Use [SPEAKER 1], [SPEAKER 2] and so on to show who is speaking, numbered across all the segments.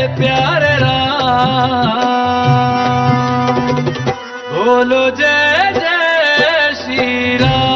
[SPEAKER 1] प्यारे राम, बोलो जय जय श्री राम।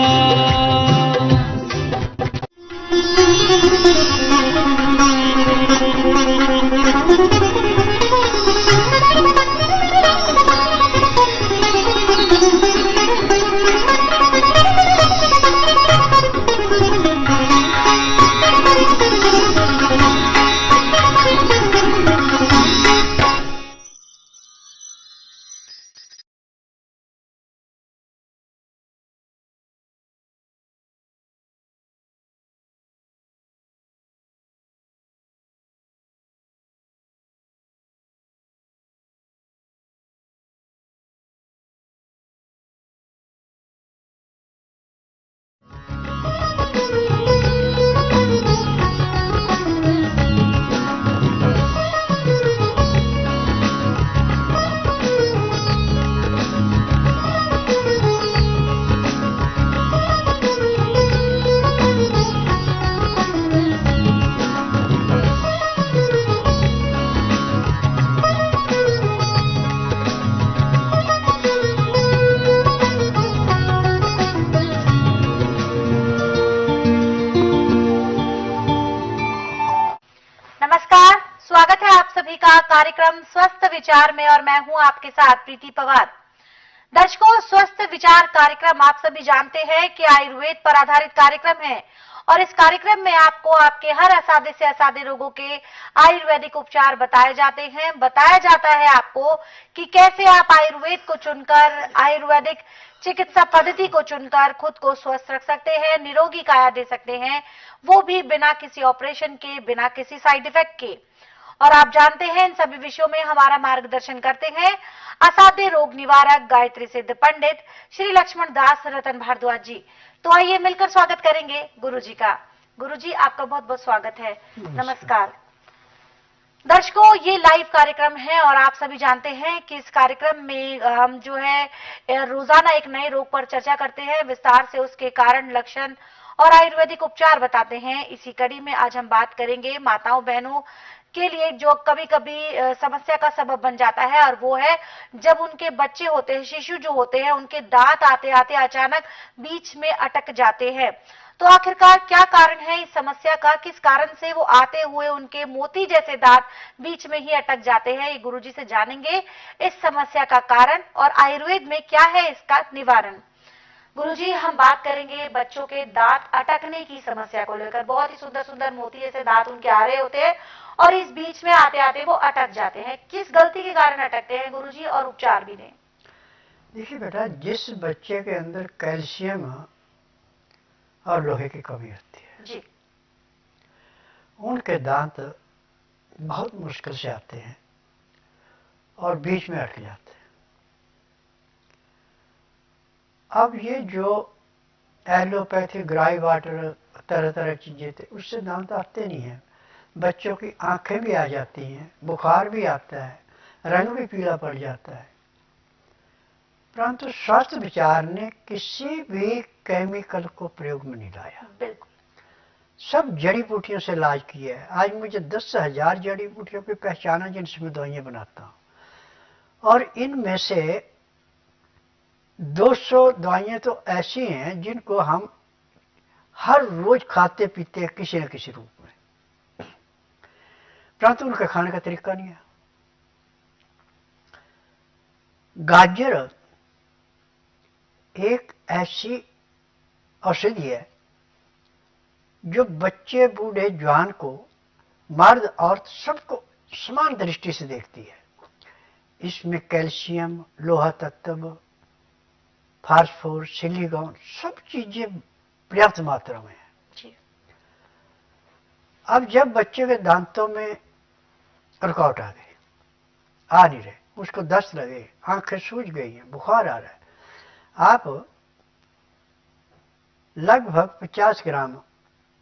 [SPEAKER 2] नमस्कार, स्वागत है आप सभी का कार्यक्रम स्वस्थ विचार में और मैं हूं आपके साथ प्रीति पवार। दर्शकों, स्वस्थ विचार कार्यक्रम आप सभी जानते हैं कि आयुर्वेद पर आधारित कार्यक्रम है और इस कार्यक्रम में आपको आपके हर असाध्य से असाध्य रोगों के आयुर्वेदिक उपचार बताए जाते हैं। बताया जाता है आपको कि कैसे आप आयुर्वेद को चुनकर, आयुर्वेदिक चिकित्सा पद्धति को चुनकर खुद को स्वस्थ रख सकते हैं, निरोगी काया दे सकते हैं, वो भी बिना किसी ऑपरेशन के, बिना किसी साइड इफेक्ट के। और आप जानते हैं इन सभी विषयों में हमारा मार्गदर्शन करते हैं असाध्य रोग निवारक गायत्री सिद्ध पंडित श्री लक्ष्मण दास रतन भारद्वाज जी। तो आइए मिलकर स्वागत करेंगे गुरु जी का। गुरु जी, आपका बहुत बहुत स्वागत है। नमस्कार। दर्शकों, ये लाइव कार्यक्रम है और आप सभी जानते हैं कि इस कार्यक्रम में हम जो है रोजाना एक नए रोग पर चर्चा करते हैं, विस्तार से उसके कारण, लक्षण और आयुर्वेदिक उपचार बताते हैं। इसी कड़ी में आज हम बात करेंगे माताओं बहनों के लिए जो कभी कभी समस्या का सबब बन जाता है, और वो है जब उनके बच्चे होते हैं, शिशु जो होते हैं, उनके दांत आते आते अचानक बीच में अटक जाते हैं। तो आखिरकार क्या कारण है इस समस्या का, किस कारण से वो आते हुए उनके मोती जैसे दांत बीच में ही अटक जाते हैं, ये गुरुजी से जानेंगे इस समस्या का कारण और आयुर्वेद में क्या है इसका निवारण। गुरुजी, हम बात करेंगे बच्चों के दांत अटकने की समस्या को लेकर। बहुत ही सुंदर सुंदर मोती जैसे दांत उनके आ रहे होते हैं और इस बीच में आते आते वो अटक जाते हैं। किस गलती के कारण अटकते हैं गुरुजी, और उपचार भी दें।
[SPEAKER 3] देखिए बेटा, जिस बच्चे के अंदर कैल्शियम और लोहे की कमी होती है
[SPEAKER 2] जी,
[SPEAKER 3] उनके दांत बहुत मुश्किल से आते हैं और बीच में अटक जाते हैं। अब ये जो एलोपैथी, ग्राई वाटर, तरह तरह चीजें थे, उससे दांत आते नहीं हैं। बच्चों की आंखें भी आ जाती हैं, बुखार भी आता है, रंग भी पीला पड़ जाता है। परंतु स्वास्थ्य विचार ने किसी भी केमिकल को प्रयोग में नहीं लाया।
[SPEAKER 2] बिल्कुल।
[SPEAKER 3] सब जड़ी बूटियों से इलाज किया है। आज मुझे 10,000 जड़ी बूटियों की पहचान है जिनसे मैं दवाइयाँ बनाता हूँ, और इनमें से 200 दवाइयाँ तो ऐसी हैं जिनको हम हर रोज खाते पीते हैं किसी न किसी रूप में, परंतु उनके खाने का तरीका नहीं है। गाजर एक ऐसी औषधि है जो बच्चे, बूढ़े, जवान को, मर्द औरत सबको समान दृष्टि से देखती है। इसमें कैल्शियम, लोहा तत्व, फास्फोरस, सिलिकॉन, सब चीजें पर्याप्त मात्रा में है।
[SPEAKER 2] जी।
[SPEAKER 3] अब जब बच्चे के दांतों में रुकावट आ गई, आ नहीं रहे, उसको दस्त लगे, आंखें सूज गई हैं, बुखार आ रहा है, आप लगभग 50 ग्राम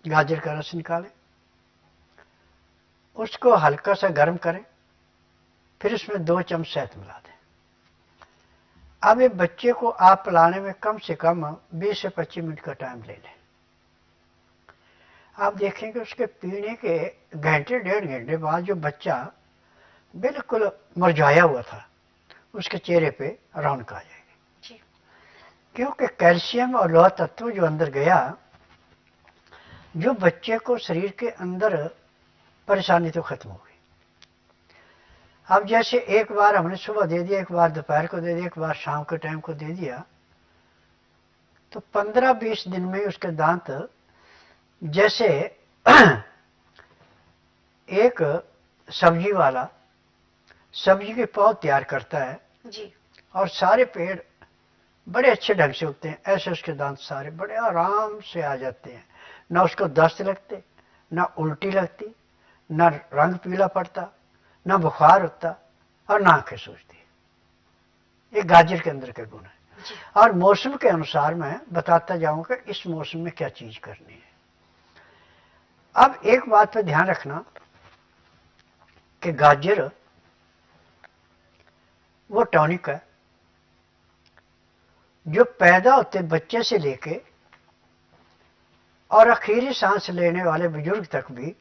[SPEAKER 3] गाजर का रस निकालें, उसको हल्का सा गर्म करें, फिर उसमें 2 चम्मच शहद मिला दें। अब ये बच्चे को आप पिलाने में कम से कम 20 से 25 मिनट का टाइम ले लें। आप देखेंगे उसके पीने के घंटे 1.5 घंटे बाद जो बच्चा बिल्कुल मुरझाया हुआ था, उसके चेहरे पे रौनक आ जाएगी।
[SPEAKER 2] जी।
[SPEAKER 3] क्योंकि कैल्शियम और लोहा तत्व जो अंदर गया, जो बच्चे को शरीर के अंदर परेशानी तो खत्म हो गई। अब जैसे एक बार हमने सुबह दे दिया, एक बार दोपहर को दे दिया, एक बार शाम के टाइम को दे दिया, तो 15-20 दिन में उसके दांत जैसे एक सब्जी वाला सब्जी के पौध तैयार करता है
[SPEAKER 2] जी।
[SPEAKER 3] और सारे पेड़ बड़े अच्छे ढंग से उगते हैं, ऐसे उसके दांत सारे बड़े आराम से आ जाते हैं। ना उसको दस्त लगते, ना उल्टी लगती, ना रंग पीला पड़ता, ना बुखार होता और ना आंखें सूजती। ये गाजर के अंदर के गुण है। और मौसम के अनुसार मैं बताता जाऊंगा इस मौसम में क्या चीज करनी है। अब एक बात पे ध्यान रखना कि गाजर वो टॉनिक है जो पैदा होते बच्चे से लेके और आखिरी सांस लेने वाले बुजुर्ग तक भी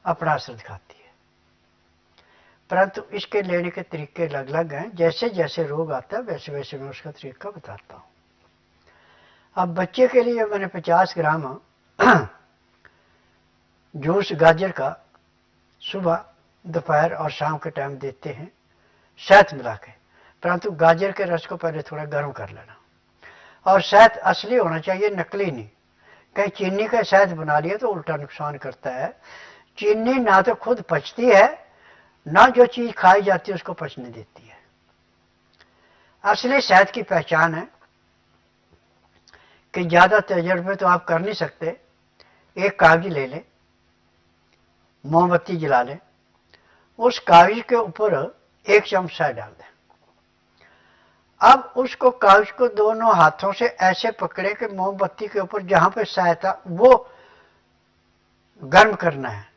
[SPEAKER 3] अपना असर दिखाती है। परंतु इसके लेने के तरीके अलग अलग हैं। जैसे जैसे रोग आता है वैसे वैसे मैं उसका तरीका बताता हूं। अब बच्चे के लिए मैंने 50 ग्राम जूस गाजर का सुबह, दोपहर और शाम के टाइम देते हैं, शहद मिला के। परंतु गाजर के रस को पहले थोड़ा गर्म कर लेना, और शहद असली होना चाहिए, नकली नहीं। कहीं चीनी का शहद बना लिया तो उल्टा नुकसान करता है। चीनी ना तो खुद पचती है, ना जो चीज खाई जाती है उसको पचने देती है। असली शहद की पहचान है कि ज्यादा तजर्बे तो आप कर नहीं सकते। एक कागज ले लें, मोमबत्ती जला लें, उस कागज के ऊपर 1 चम्मच शहद डाल दें। अब उसको कागज को दोनों हाथों से ऐसे पकड़े कि मोमबत्ती के ऊपर जहां पे शहद था वो गर्म करना है।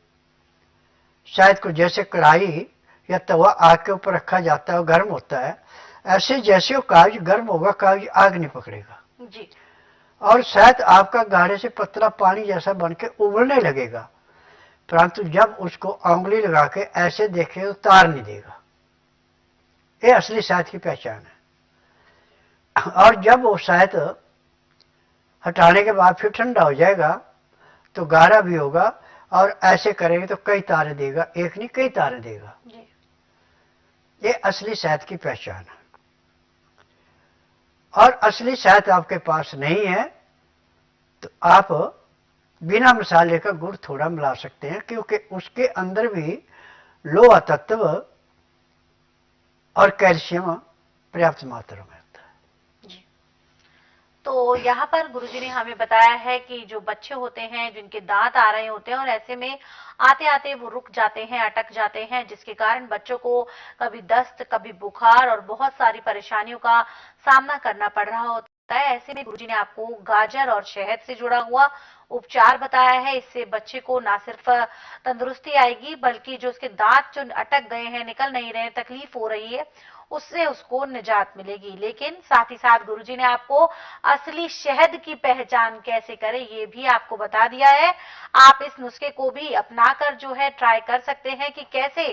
[SPEAKER 3] शहद को जैसे कढ़ाई या तवा आग के ऊपर रखा जाता है और गर्म होता है, ऐसे जैसे वो कागज गर्म होगा कागज आग नहीं पकड़ेगा
[SPEAKER 2] जी।
[SPEAKER 3] और शहद आपका गाढ़े से पतला पानी जैसा बन के उबलने लगेगा। परंतु जब उसको उंगली लगा के ऐसे देखे तो तार नहीं देगा। ये असली शहद की पहचान है। और जब वो शहद हटाने के बाद फिर ठंडा हो जाएगा तो गाढ़ा भी होगा, और ऐसे करेंगे तो कई तारे देगा, एक नहीं कई तारे देगा। ये असली शहद की पहचान है। और असली शहद आपके पास नहीं है तो आप बिना मसाले का गुड़ थोड़ा मिला सकते हैं, क्योंकि उसके अंदर भी लोहा तत्व और कैल्शियम पर्याप्त मात्रा में होता है।
[SPEAKER 2] जी। तो यहाँ पर गुरुजी ने हमें बताया है कि जो बच्चे होते हैं जिनके दांत आ रहे होते हैं और ऐसे में आते आते वो रुक जाते हैं, अटक जाते हैं, जिसके कारण बच्चों को कभी दस्त, कभी बुखार और बहुत सारी परेशानियों का सामना करना पड़ रहा होता है। ऐसे में गुरुजी ने आपको गाजर और शहद से जुड़ा हुआ उपचार बताया है। इससे बच्चे को ना सिर्फ तंदुरुस्ती आएगी बल्कि जो उसके दांत जो अटक गए हैं, निकल नहीं रहे, तकलीफ हो रही है, उससे उसको निजात मिलेगी। लेकिन साथ ही साथ गुरुजी ने आपको असली शहद की पहचान कैसे करें ये भी आपको बता दिया है। आप इस नुस्खे को भी अपनाकर जो है ट्राई कर सकते हैं कि कैसे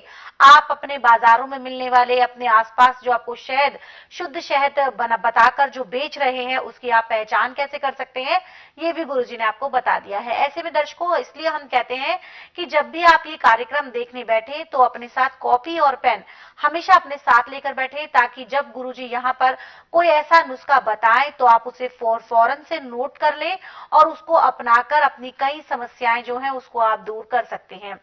[SPEAKER 2] आप अपने बाजारों में मिलने वाले, अपने आसपास जो आपको शहद, शुद्ध शहद बताकर जो बेच रहे हैं उसकी आप पहचान कैसे कर सकते हैं, ये भी गुरुजी ने आपको बता दिया है। ऐसे में दर्शकों, इसलिए हम कहते हैं कि जब भी आप ये कार्यक्रम देखने बैठे तो अपने साथ कॉपी और पेन हमेशा अपने साथ लेकर बैठे, ताकि जब गुरुजी यहाँ पर कोई ऐसा नुस्खा बताएं तो आप उसे फौरन से नोट कर लें और उसको अपनाकर अपनी कई समस्याएं जो हैं उसको आप दूर कर सकते हैं।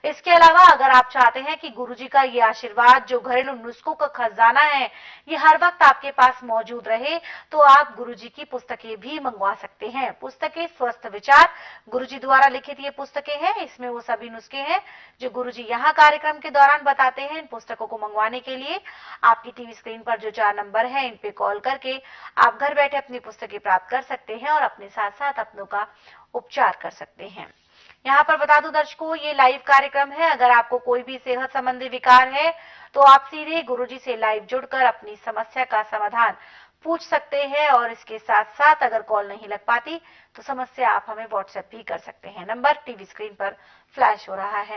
[SPEAKER 2] इसके अलावा अगर आप चाहते हैं कि गुरुजी का ये आशीर्वाद जो घरेलू नुस्खों का खजाना है ये हर वक्त आपके पास मौजूद रहे, तो आप गुरुजी की पुस्तकें भी मंगवा सकते हैं। पुस्तकें स्वस्थ विचार गुरुजी द्वारा लिखित ये पुस्तकें हैं। इसमें वो सभी नुस्खे हैं जो गुरुजी यहाँ कार्यक्रम के दौरान बताते हैं। इन पुस्तकों को मंगवाने के लिए आपकी टीवी स्क्रीन पर जो 4 नंबर है इन पे कॉल करके आप घर बैठे अपनी पुस्तकें प्राप्त कर सकते हैं और अपने साथ साथ अपनों का उपचार कर सकते हैं। यहाँ पर बता दूं दर्शकों, ये लाइव कार्यक्रम है। अगर आपको कोई भी सेहत संबंधी विकार है तो आप सीधे गुरुजी से लाइव जुड़कर अपनी समस्या का समाधान पूछ सकते हैं। और इसके साथ साथ अगर कॉल नहीं लग पाती तो समस्या आप हमें व्हाट्सएप भी कर सकते हैं। नंबर टीवी स्क्रीन पर फ्लैश हो रहा है।